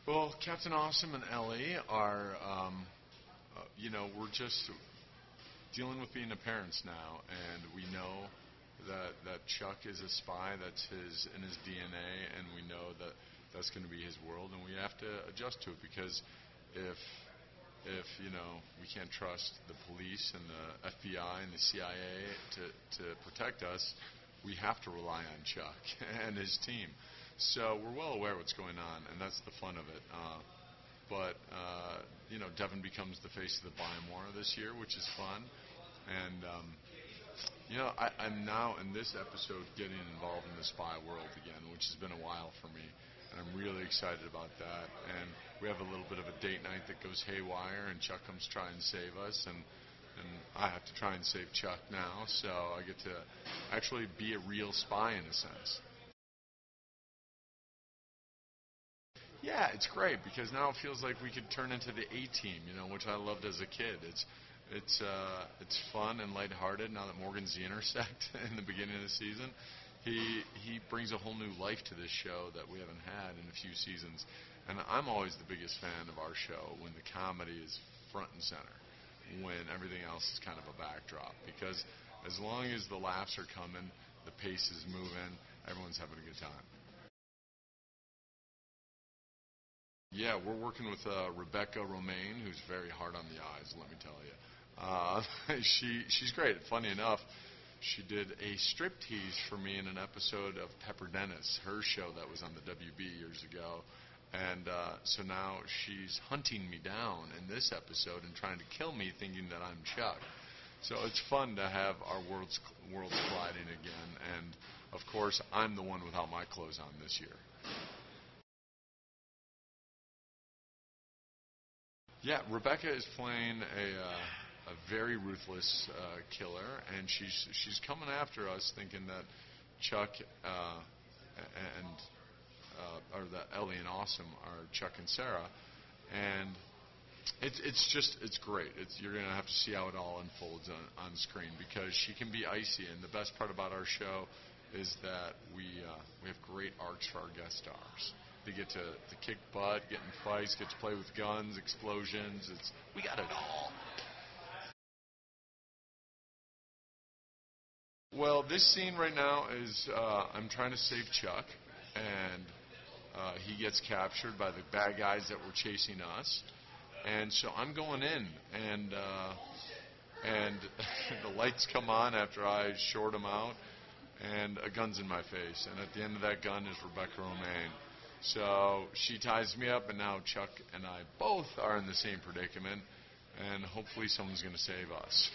Well, Captain Awesome and Ellie are, we're just dealing with being the parents now, and we know that Chuck is a spy. That's in his DNA, and we know that that's going to be his world, and we have to adjust to it because if we can't trust the police and the FBI and the CIA to protect us, we have to rely on Chuck and his team. So we're well aware of what's going on, and that's the fun of it. But Devin becomes the face of the Buy-More this year, which is fun. And I'm now in this episode getting involved in the spy world again, which has been a while for me, and I'm really excited about that. And we have a little bit of a date night that goes haywire, and Chuck comes to try and save us, and I have to try and save Chuck now, so I get to actually be a real spy in a sense. Yeah, it's great because now it feels like we could turn into the A team, which I loved as a kid. It's fun and lighthearted now that Morgan's the intersect in the beginning of the season. He brings a whole new life to this show that we haven't had in a few seasons, and I'm always the biggest fan of our show when the comedy is front and center, when everything else is kind of a backdrop. Because as long as the laughs are coming, the pace is moving, everyone's having a good time. Yeah, we're working with Rebecca Romaine, who's very hard on the eyes, let me tell you. She's great. Funny enough, she did a striptease for me in an episode of Pepper Dennis, her show that was on the WB years ago. And so now she's hunting me down in this episode and trying to kill me, thinking that I'm Chuck. So it's fun to have our worlds colliding again. And of course, I'm the one without my clothes on this year. Yeah, Rebecca is playing a very ruthless killer, and she's coming after us, thinking that Chuck and or that Ellie and Awesome are Chuck and Sarah, and it's great. You're gonna have to see how it all unfolds on screen because she can be icy, and the best part about our show is that we have great arcs for our guest stars. They get to kick butt, get in fights, get to play with guns, explosions. We got it all. Well, this scene right now is I'm trying to save Chuck, and he gets captured by the bad guys that were chasing us, and so I'm going in, and the lights come on after I short him out, and a gun's in my face, and at the end of that gun is Rebecca Romaine. So she ties me up, and now Chuck and I both are in the same predicament, and hopefully someone's going to save us.